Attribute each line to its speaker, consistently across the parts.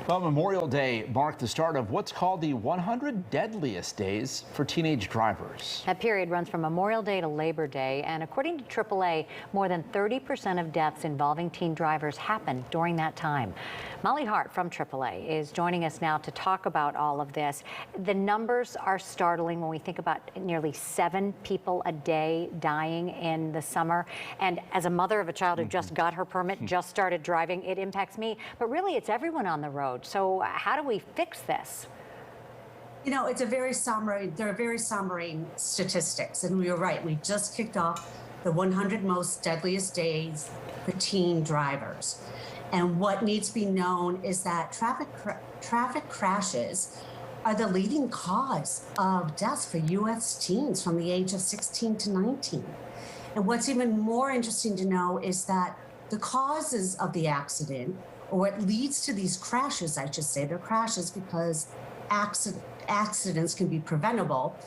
Speaker 1: Well, Memorial Day marked the start of what's called the 100 deadliest days for teenage drivers.
Speaker 2: That period runs from Memorial Day to Labor Day, and according to AAA, more than 30% of deaths involving teen drivers happen during that time. Molly Hart from AAA is joining us now to talk about all of this. The numbers are startling when we think about nearly 7 people a day dying in the summer. And as a mother of a child who just got her permit, just started driving, it impacts me. But really, it's everyone on the road. So how do we fix this?
Speaker 3: You know, it's a very sobering, there are very sobering statistics. And you're right, we just kicked off the 100 most deadliest days for teen drivers. And what needs to be known is that traffic crashes are the leading cause of deaths for U.S. teens from the age of 16 to 19. And what's even more interesting to know is that the causes of the accident, or what leads to these crashes, I should say, they're crashes because accidents can be preventable.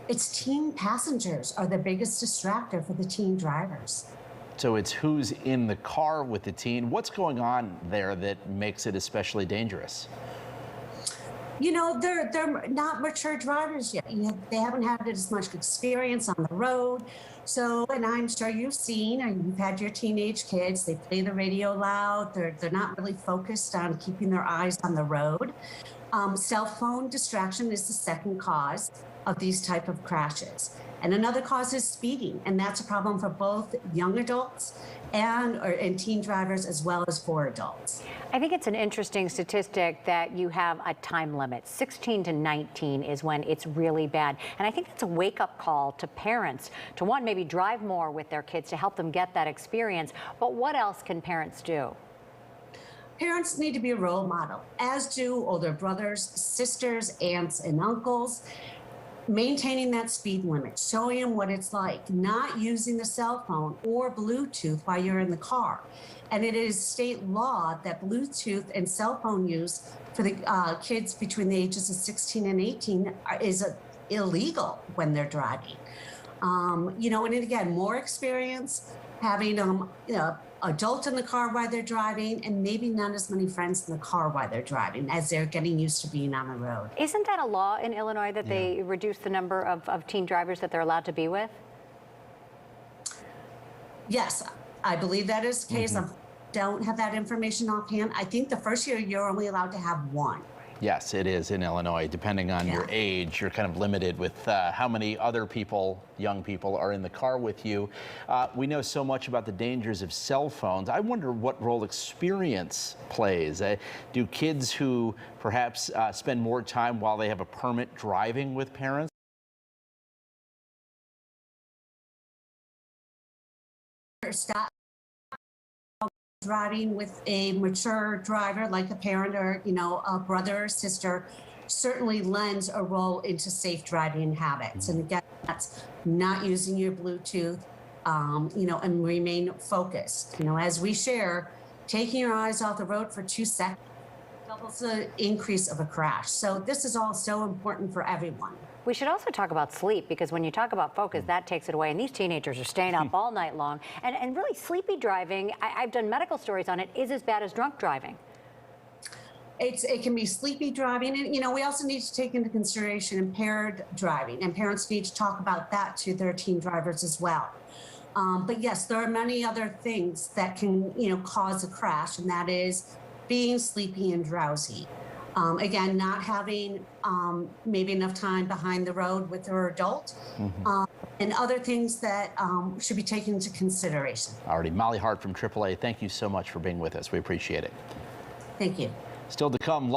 Speaker 3: It's teen passengers are the biggest distractor for the teen drivers.
Speaker 1: So it's who's in the car with the teen. What's going on there that makes it especially dangerous?
Speaker 3: You know, they're not mature drivers yet. They haven't had as much experience on the road. So, and I'm sure you've seen, and you've had your teenage kids, they play the radio loud. They're not really focused on keeping their eyes on the road. Cell phone distraction is the second cause of these type of crashes. And another cause is speeding, and that's a problem for both young adults and teen drivers as well as for adults.
Speaker 2: I think it's an interesting statistic that you have a time limit. 16 to 19 is when it's really bad. And I think that's a wake-up call to parents to, one, maybe drive more with their kids to help them get that experience. But what else can parents do?
Speaker 3: Parents need to be a role model, as do older brothers, sisters, aunts, and uncles. Maintaining that speed limit, showing them what it's like, not using the cell phone or Bluetooth while you're in the car. And it is state law that Bluetooth and cell phone use for the kids between the ages of 16 and 18 is illegal when they're driving. You know, and again, more experience, having adult in the car while they're driving, and maybe not as many friends in the car while they're driving as they're getting used to being on the road.
Speaker 2: Isn't that a law in Illinois that they reduce the number of teen drivers that they're allowed to be with?
Speaker 3: Yes, I believe that is the case. I don't have that information offhand. I think the first year you're only allowed to have one.
Speaker 1: Yes, it is in Illinois. Depending on your age, you're kind of limited with how many other people, young people, are in the car with you. We know so much about the dangers of cell phones. I wonder what role experience plays. Do kids who perhaps spend more time while they have a permit driving with parents?
Speaker 3: Stop driving with a mature driver like a parent or, you know, a brother or sister certainly lends a role into safe driving habits. And again, that's not using your Bluetooth, you know, and remain focused. You know, as we share, taking your eyes off the road for 2 seconds doubles the increase of a crash. So this is all so important for everyone.
Speaker 2: We should also talk about sleep, because when you talk about focus, that takes it away. And these teenagers are staying up all night long. And really, sleepy driving, I've done medical stories on it, is as bad as drunk driving.
Speaker 3: It can be sleepy driving. And, you know, we also need to take into consideration impaired driving. And parents need to talk about that to their teen drivers as well. But yes, there are many other things that can, you know, cause a crash, and that is being sleepy and drowsy. Again, not having maybe enough time behind the road with their adult, and other things that should be taken into consideration.
Speaker 1: Alrighty, Molly Hart from AAA, thank you so much for being with us. We appreciate it.
Speaker 3: Thank you.
Speaker 1: Still to come.